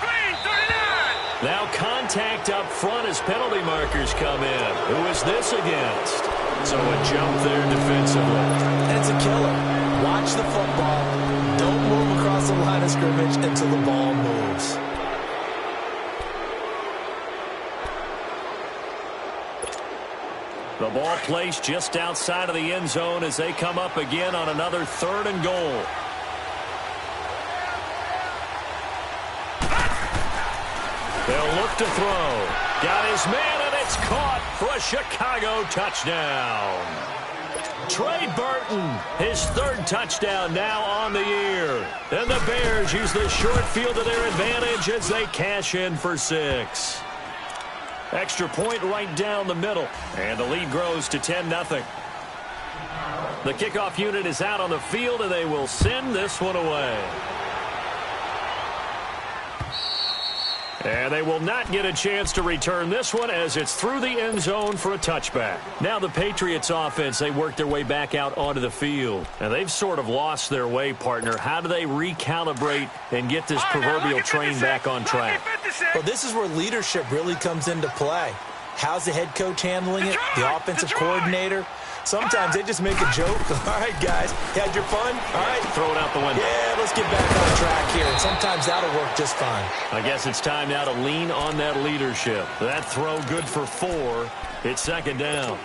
[SPEAKER 4] Green 39.
[SPEAKER 3] Now contact up front as penalty markers come in. Who is this against? So a jump there defensively.
[SPEAKER 5] And it's a killer. Watch the football. Don't move across the line of scrimmage until the ball moves.
[SPEAKER 3] The ball placed just outside of the end zone as they come up again on another 3rd and goal. They'll look to throw. Got his man, and it's caught for a Chicago touchdown. Trey Burton, his 3rd touchdown now on the year. And the Bears use the short field to their advantage as they cash in for 6. Extra point right down the middle, and the lead grows to 10-0. The kickoff unit is out on the field, and they will send this one away. And they will not get a chance to return this one as it's through the end zone for a touchback. Now the Patriots offense, they work their way back out onto the field. And they've sort of lost their way, partner. How do they recalibrate and get this proverbial train back on track?
[SPEAKER 5] Well, this is where leadership really comes into play. How's the head coach handling it? The offensive coordinator? Sometimes they just make a joke. All right, guys, had your fun? All right.
[SPEAKER 3] Throw it out the window.
[SPEAKER 5] Yeah, let's get back on track here. And sometimes that'll work just fine.
[SPEAKER 3] I guess it's time now to lean on that leadership. That throw good for 4. It's 2nd down.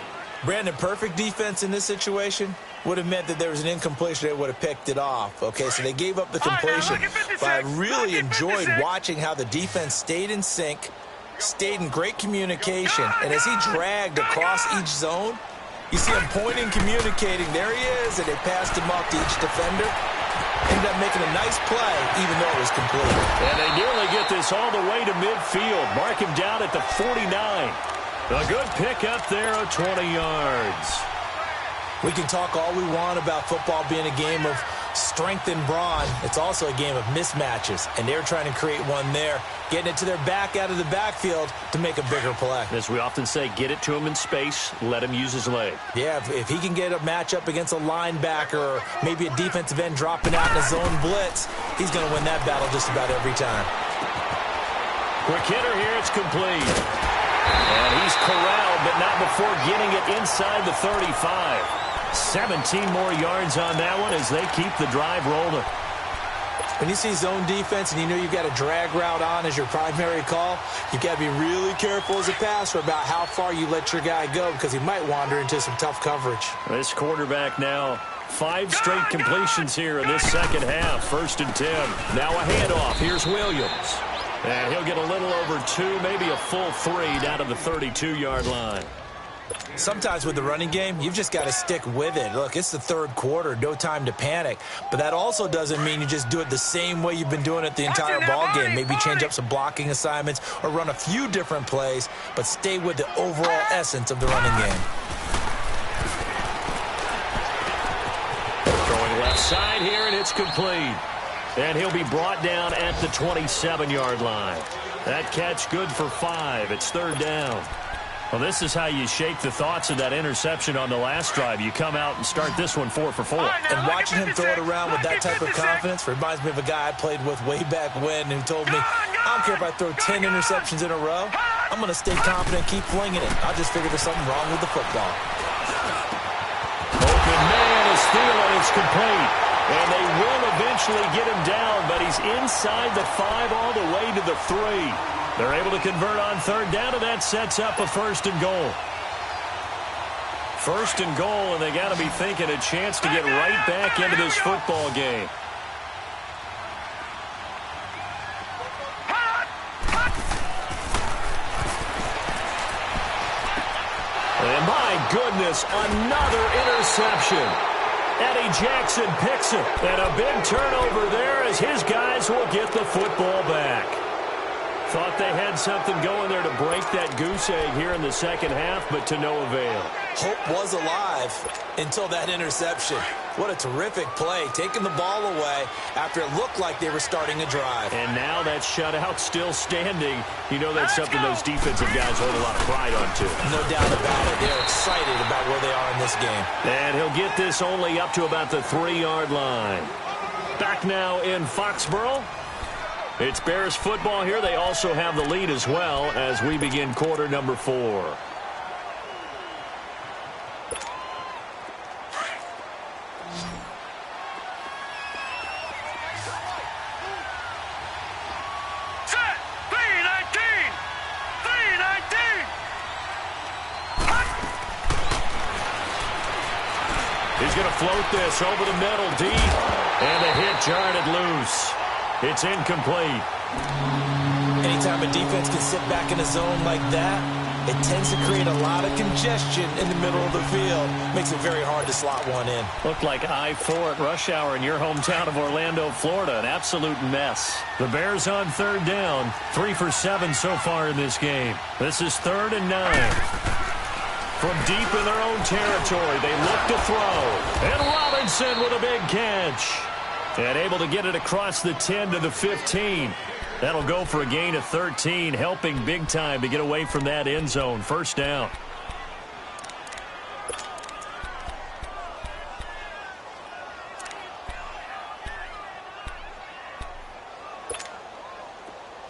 [SPEAKER 5] Brandon, perfect defense in this situation would have meant that there was an incompletion. They would have picked it off. Okay, so they gave up the completion. But I really enjoyed watching how the defense stayed in sync, stayed in great communication. And as he dragged across each zone, you see him pointing, communicating. There he is, and they passed him off to each defender. Ended up making a nice play, even though it was complete.
[SPEAKER 3] And they nearly get this all the way to midfield. Mark him down at the 49. A good pick up there of 20 yards.
[SPEAKER 5] We can talk all we want about football being a game of strength and brawn. It's also a game of mismatches, and they're trying to create one there, getting it to their back out of the backfield to make a bigger play.
[SPEAKER 3] As we often say, get it to him in space, let him use his leg.
[SPEAKER 5] Yeah, if he can get a matchup against a linebacker or maybe a defensive end dropping out in a zone blitz, he's going to win that battle just about every time.
[SPEAKER 3] Quick hitter here, it's complete. And he's corralled, but not before getting it inside the 35. 17 more yards on that one as they keep the drive rolling.
[SPEAKER 5] When you see zone defense and you know you've got a drag route on as your primary call, you've got to be really careful as a passer about how far you let your guy go because he might wander into some tough coverage.
[SPEAKER 3] This quarterback now 5 straight completions here in this second half. 1st and 10. Now a handoff. Here's Williams. And he'll get a little over 2, maybe a full 3 down to the 32-yard line.
[SPEAKER 5] Sometimes with the running game, you've just got to stick with it. Look, it's the 3rd quarter, no time to panic. But that also doesn't mean you just do it the same way you've been doing it the entire ball game. Maybe change up some blocking assignments or run a few different plays, but stay with the overall essence of the running game.
[SPEAKER 3] Throwing left side here, and it's complete. And he'll be brought down at the 27-yard line. That catch good for 5. It's 3rd down. Well, this is how you shake the thoughts of that interception on the last drive. You come out and start this one 4 for 4.
[SPEAKER 5] And watching him throw it around with that type of confidence reminds me of a guy I played with way back when who told me, I don't care if I throw 10 interceptions in a row. I'm going to stay confident and keep flinging it. I just figured there's something wrong with the football.
[SPEAKER 3] Open man is stealing. It's complete. And they will eventually get him down, but he's inside the 5 all the way to the 3. They're able to convert on 3rd down, and that sets up a 1st and goal. 1st and goal, and they got to be thinking a chance to get right back into this football game. And my goodness, another interception. Eddie Jackson picks it, and a big turnover there as his guys will get the football back. Thought they had something going there to break that goose egg here in the second half, but to no avail.
[SPEAKER 5] Hope was alive until that interception. What a terrific play, taking the ball away after it looked like they were starting a drive.
[SPEAKER 3] And now that shutout still standing. You know that's something those defensive guys hold a lot of pride on, too.
[SPEAKER 5] No doubt about it. They're excited about where they are in this game.
[SPEAKER 3] And he'll get this only up to about the 3-yard line. Back now in Foxborough. It's Bears football here. They also have the lead as well as we begin quarter number 4.
[SPEAKER 4] Set! 319! 319!
[SPEAKER 3] He's going to float this over the middle deep. And the hit jarred it loose. It's incomplete.
[SPEAKER 5] Anytime a defense can sit back in a zone like that, it tends to create a lot of congestion in the middle of the field. Makes it very hard to slot one in.
[SPEAKER 3] Looked like I-4 at rush hour in your hometown of Orlando, Florida. An absolute mess. The Bears on 3rd down. 3 for 7 so far in this game. This is 3rd and 9. From deep in their own territory, they look to throw. And Robinson with a big catch. And able to get it across the 10 to the 15. That'll go for a gain of 13, helping big time to get away from that end zone. 1st down.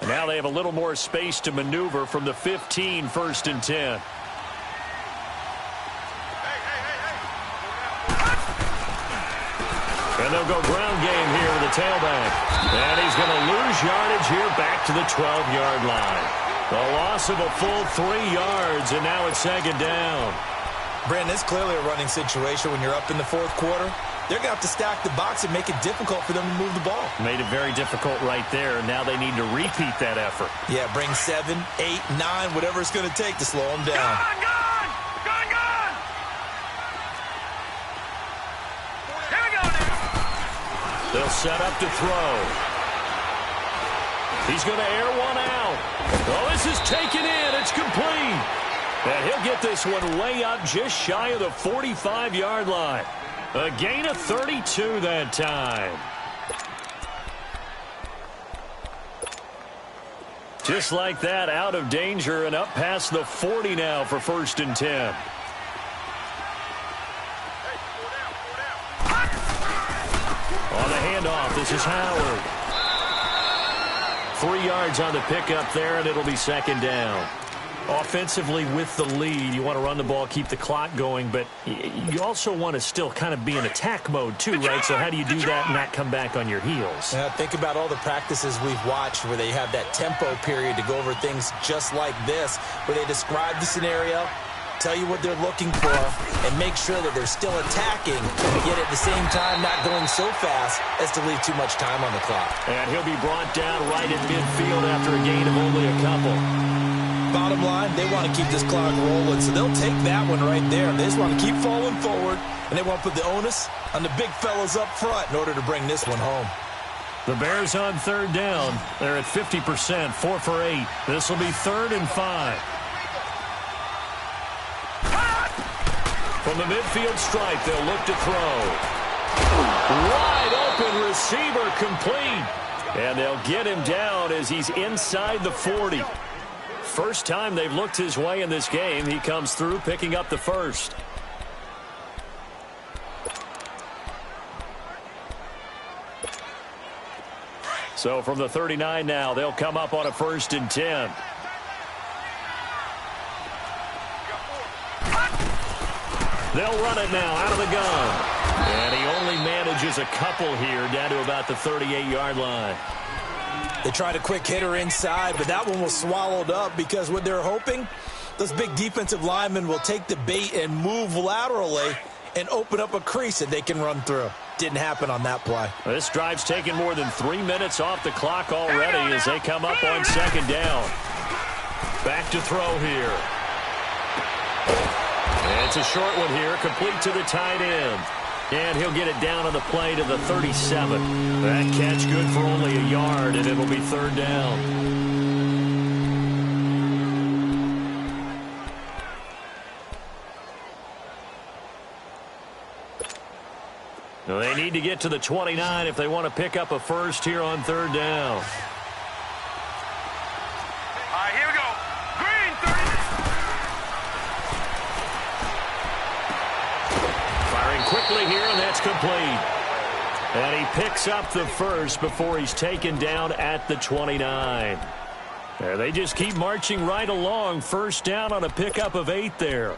[SPEAKER 3] And now they have a little more space to maneuver from the 15, 1st and 10. And they'll go ground game here with the tailback. And he's going to lose yardage here back to the 12-yard line. A loss of a full 3 yards, and now it's 2nd down.
[SPEAKER 5] Brandon, it's clearly a running situation when you're up in the 4th quarter. They're going to have to stack the box and make it difficult for them to move the ball.
[SPEAKER 3] Made it very difficult right there. Now they need to repeat that effort.
[SPEAKER 5] Yeah, bring 7, 8, 9, whatever it's going to take to slow them down.
[SPEAKER 4] Gone! Here we go now!
[SPEAKER 3] They'll set up to throw. He's going to air one out. Oh, this is taken in. It's complete. And he'll get this one way up just shy of the 45-yard line. A gain of 32 that time. Just like that, out of danger and up past the 40 now for 1st and 10. On the handoff, this is Howard. 3 yards on the pickup there, and it'll be 2nd down. Offensively with the lead, you want to run the ball, keep the clock going, but you also want to still kind of be in attack mode too, right? So how do you do that and not come back on your heels?
[SPEAKER 5] Think about all the practices we've watched where they have that tempo period to go over things just like this, where they describe the scenario, tell you what they're looking for, and make sure that they're still attacking, yet at the same time not going so fast as to leave too much time on the clock.
[SPEAKER 3] And he'll be brought down right in midfield after a gain of only a couple.
[SPEAKER 5] Bottom line, they want to keep this clock rolling, so they'll take that one right there. They just want to keep falling forward, and they want to put the onus on the big fellas up front in order to bring this one home.
[SPEAKER 3] The Bears on 3rd down. They're at 50%, 4 for 8. This will be 3rd and 5. From the midfield stripe, they'll look to throw. Wide open receiver complete. And they'll get him down as he's inside the 40. First time they've looked his way in this game. He comes through picking up the first. So from the 39 now, they'll come up on a 1st and 10. They'll run it now out of the gun. And he only manages a couple here down to about the 38-yard line.
[SPEAKER 5] They tried a quick hitter inside, but that one was swallowed up because what they're hoping, those big defensive linemen will take the bait and move laterally and open up a crease that they can run through. Didn't happen on that play.
[SPEAKER 3] This drive's taken more than 3 minutes off the clock already as they come up on 2nd down. Back to throw here. And it's a short one here, complete to the tight end. And he'll get it down on the play to the 37. That catch good for only a yard, and it'll be 3rd down. Now they need to get to the 29 if they want to pick up a first here on 3rd down.
[SPEAKER 4] All right, here we go. Green, 30.
[SPEAKER 3] Firing quickly here, and that's complete. And he picks up the first before he's taken down at the 29. There, they just keep marching right along. 1st down on a pickup of 8 there.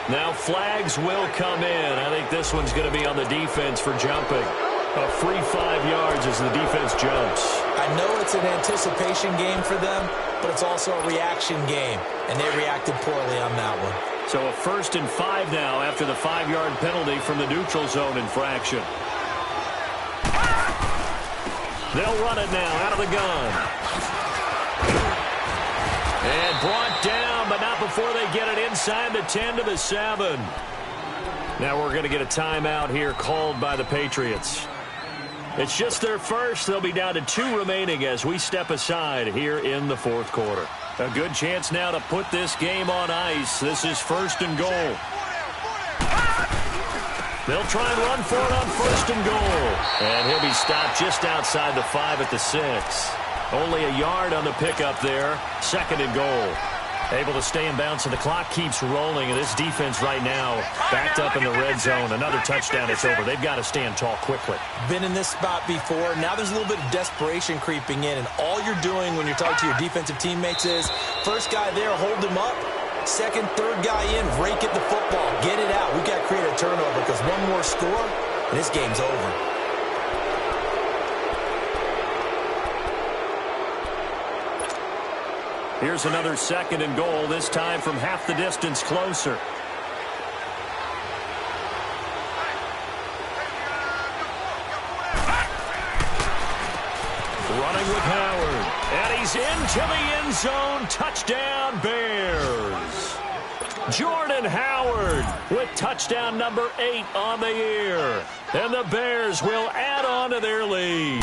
[SPEAKER 3] Now flags will come in. I think this one's going to be on the defense for jumping. A free 5 yards as the defense jumps.
[SPEAKER 5] I know it's an anticipation game for them, but it's also a reaction game, and they reacted poorly on that one.
[SPEAKER 3] So a 1st and 5 now after the 5-yard penalty from the neutral zone infraction. They'll run it now out of the gun. And brought down, but not before they get it inside the 10 to the 7. Now we're going to get a timeout here called by the Patriots. It's just their first. They'll be down to 2 remaining as we step aside here in the 4th quarter. A good chance now to put this game on ice. This is 1st and goal. They'll try and run for it on 1st and goal. And he'll be stopped just outside the 5 at the 6. Only a yard on the pickup there. 2nd and goal. Able to stay in bounds, and the clock keeps rolling. And this defense right now backed up in the red zone. Another touchdown, it's over. They've got to stand tall quickly.
[SPEAKER 5] Been in this spot before. Now there's a little bit of desperation creeping in. And all you're doing when you're talking to your defensive teammates is, first guy there, hold him up. 2nd, 3rd guy in, rake at the football. Get it out. We've got to create a turnover because one more score, and this game's over.
[SPEAKER 3] Here's another 2nd and goal, this time from half the distance closer. Running with Howard. And he's into the end zone. Touchdown, Bears. Jordan Howard with touchdown number 8 on the year. And the Bears will add on to their lead.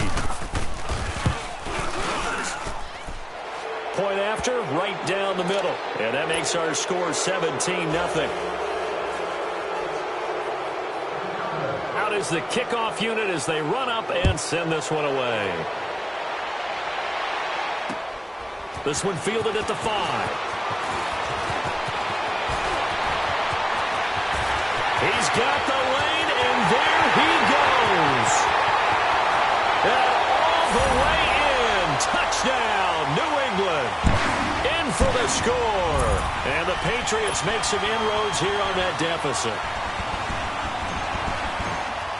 [SPEAKER 3] Point after, right down the middle. And that makes our score 17-0. Out is the kickoff unit as they run up and send this one away. This one fielded at the 5. He's got the lane, and there he goes. And all the way in. Touchdown, New England. In for the score. And the Patriots make some inroads here on that deficit.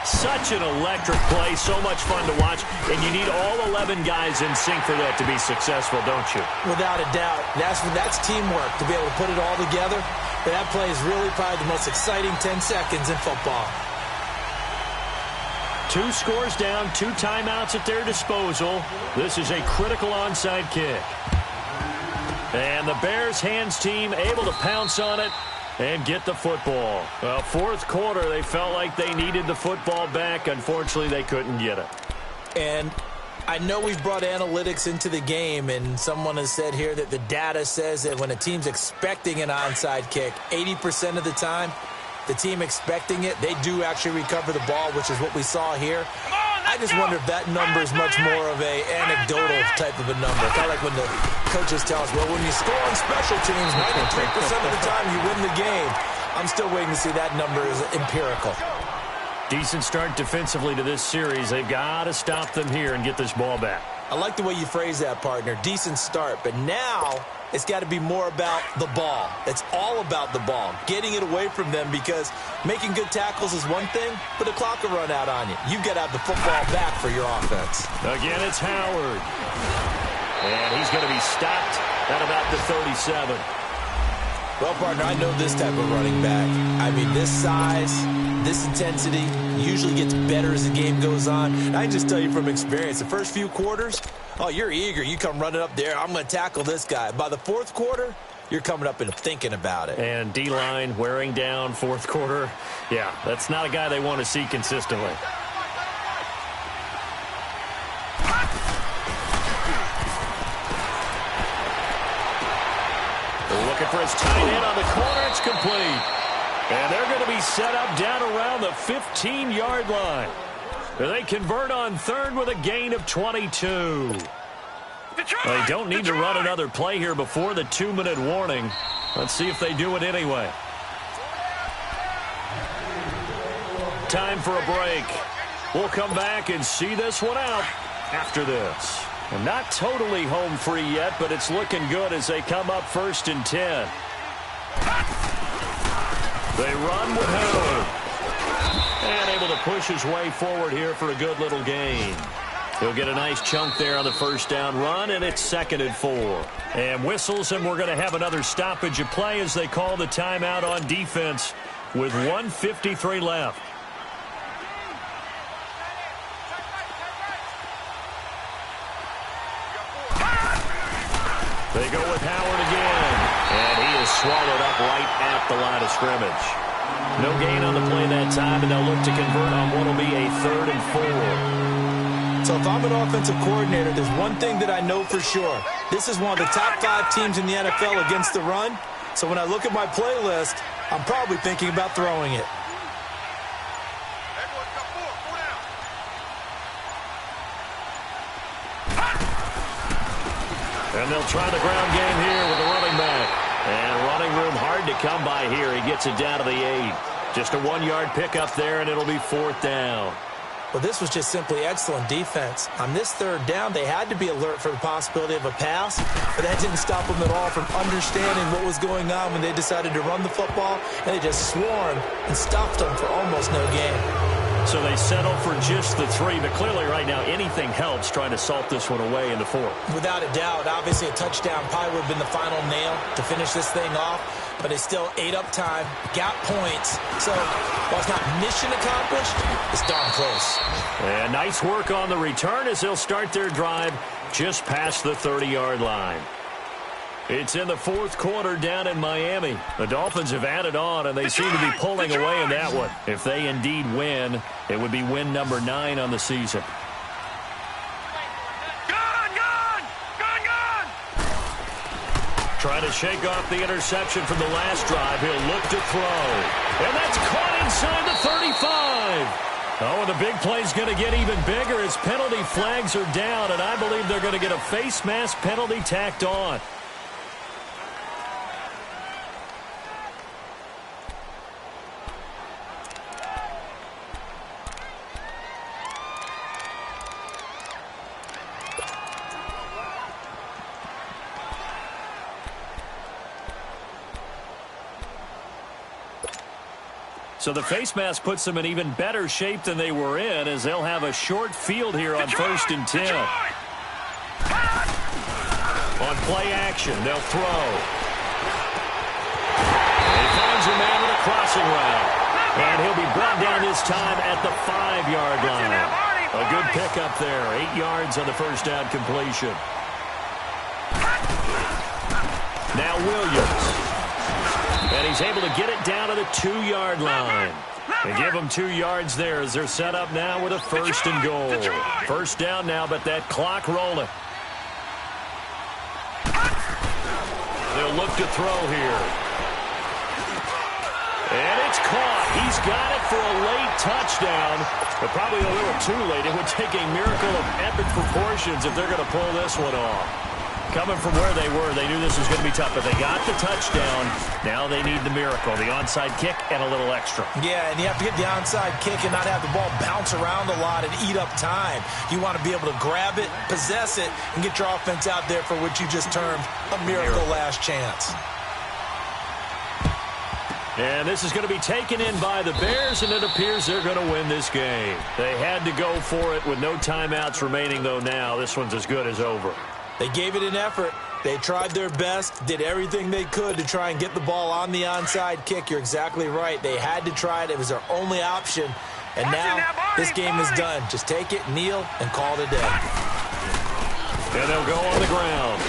[SPEAKER 3] Such an electric play, so much fun to watch, and you need all 11 guys in sync for that to be successful, don't you?
[SPEAKER 5] Without a doubt. That's teamwork, to be able to put it all together. But that play is really probably the most exciting 10 seconds in football.
[SPEAKER 3] 2 scores down, 2 timeouts at their disposal. This is a critical onside kick. And the Bears hands team able to pounce on it and get the football. Well, fourth quarter, they felt like they needed the football back. Unfortunately, they couldn't get it.
[SPEAKER 5] And I know we've brought analytics into the game, and someone has said here that the data says that when a team's expecting an onside kick, 80% of the time, the team expecting it, they do actually recover the ball, which is what we saw here. I just wonder if that number is much more of a anecdotal type of a number. Kind of like when the coaches tell us, well, when you score on special teams, 93% of the time you win the game. I'm still waiting to see that number is empirical.
[SPEAKER 3] Decent start defensively to this series. They've got to stop them here and get this ball back.
[SPEAKER 5] I like the way you phrase that, partner. Decent start, but now it's got to be more about the ball. It's all about the ball, getting it away from them, because making good tackles is one thing, but the clock will run out on you. You've got to have the football back for your offense.
[SPEAKER 3] Again, it's Howard. And he's going to be stopped at about the 37.
[SPEAKER 5] Well, partner, I know this type of running back. I mean, this size, this intensity usually gets better as the game goes on. And I can just tell you from experience, the first few quarters, oh, you're eager. You come running up there, I'm going to tackle this guy. By the fourth quarter, you're coming up and thinking about it.
[SPEAKER 3] And D-line wearing down fourth quarter. Yeah, that's not a guy they want to see consistently. Looking for his tight end on the corner. It's complete. And they're going to be set up down around the 15-yard line. They convert on third with a gain of 22. They don't need to run another play here before the 2-minute warning. Let's see if they do it anyway. Time for a break. We'll come back and see this one out after this. Well, not totally home free yet, but it's looking good as they come up 1st and 10. They run with Howard. And able to push his way forward here for a good little gain. He'll get a nice chunk there on the first down run, and it's 2nd and 4. And whistles, and we're going to have another stoppage of play as they call the timeout on defense with 1:53 left. They go with Howard again, and he is swallowed up right at the line of scrimmage. No gain on the play that time, and they'll look to convert on what will be a 3rd and 4.
[SPEAKER 5] So if I'm an offensive coordinator, there's one thing that I know for sure. This is one of the top 5 teams in the NFL against the run. So when I look at my playlist, I'm probably thinking about throwing it.
[SPEAKER 3] And they'll try the ground game here with the running back. And running room hard to come by here. He gets it down to the 8. Just a 1-yard pickup there, and it'll be 4th down.
[SPEAKER 5] Well, this was just simply excellent defense. On this 3rd down, they had to be alert for the possibility of a pass, but that didn't stop them at all from understanding what was going on when they decided to run the football, and they just swarmed and stopped them for almost no gain.
[SPEAKER 3] So they settle for just the 3, but clearly right now anything helps trying to salt this one away in the 4th.
[SPEAKER 5] Without a doubt, obviously a touchdown probably would have been the final nail to finish this thing off, but they still ate up time, got points. So while it's not mission accomplished, it's darn close.
[SPEAKER 3] And nice work on the return as they'll start their drive just past the 30-yard line. It's in the fourth quarter down in Miami. The Dolphins have added on, and they seem to be pulling away in that one. If they indeed win, it would be win number 9 on the season. Trying to shake off the interception from the last drive. He'll look to throw. And that's caught inside the 35. Oh, and the big play's going to get even bigger as penalty flags are down, and I believe they're going to get a face mask penalty tacked on. So the face mask puts them in even better shape than they were in, as they'll have a short field here on 1st and 10. On play action, they'll throw. He finds a man with a crossing route. And he'll be brought down this time at the 5-yard line. A good pickup there. 8 yards on the first down completion. Now Williams. And he's able to get it down to the 2-yard line. They give him 2 yards there as they're set up now with a 1st and goal. First down now, but that clock rolling. They'll look to throw here. And it's caught. He's got it for a late touchdown, but probably a little too late. It would take a miracle of epic proportions if they're going to pull this one off. Coming from where they were, they knew this was going to be tough, but they got the touchdown. Now they need the miracle, the onside kick and a little extra. Yeah, and you have to get the onside kick and not have the ball bounce around a lot and eat up time. You want to be able to grab it, possess it, and get your offense out there for what you just termed a miracle last chance. And this is going to be taken in by the Bears, and it appears they're going to win this game. They had to go for it with no timeouts remaining, though now. This one's as good as over. They gave it an effort. They tried their best, did everything they could to try and get the ball on the onside kick. You're exactly right. They had to try it. It was their only option. And now this game is done. Just take it, kneel, and call it a day. And they'll go on the ground.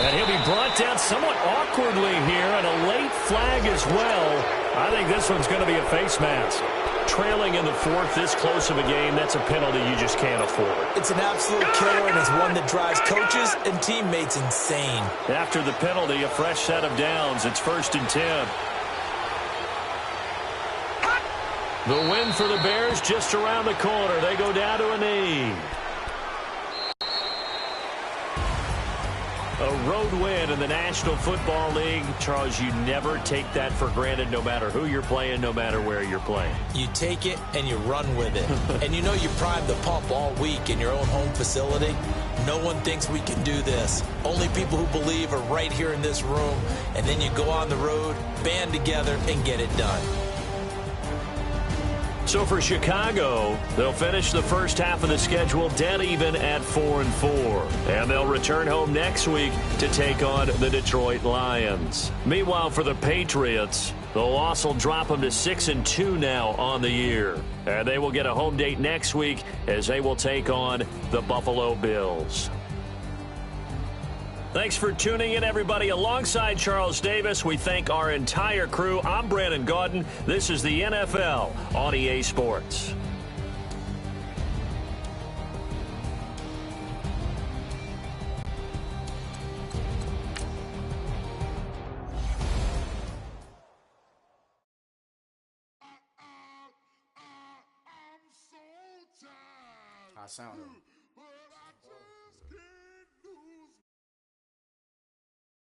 [SPEAKER 3] And he'll be brought down somewhat awkwardly here, and a late flag as well. I think this one's going to be a face mask. Trailing in the 4th, this close of a game, that's a penalty you just can't afford. It's an absolute killer, and it's one that drives coaches and teammates insane. After the penalty, a fresh set of downs. It's 1st and 10. The win for the Bears just around the corner. They go down to a knee. A road win in the National Football League. Charles, you never take that for granted no matter who you're playing, no matter where you're playing. You take it and you run with it. And you know you primed the pump all week in your own home facility. No one thinks we can do this. Only people who believe are right here in this room. And then you go on the road, band together, and get it done. So for Chicago, they'll finish the first half of the schedule dead even at 4-4. And they'll return home next week to take on the Detroit Lions. Meanwhile, for the Patriots, the loss will drop them to 6-2 now on the year. And they will get a home date next week as they will take on the Buffalo Bills. Thanks for tuning in, everybody. Alongside Charles Davis, we thank our entire crew. I'm Brandon Gaudin. This is the NFL on EA Sports.
[SPEAKER 6] I sound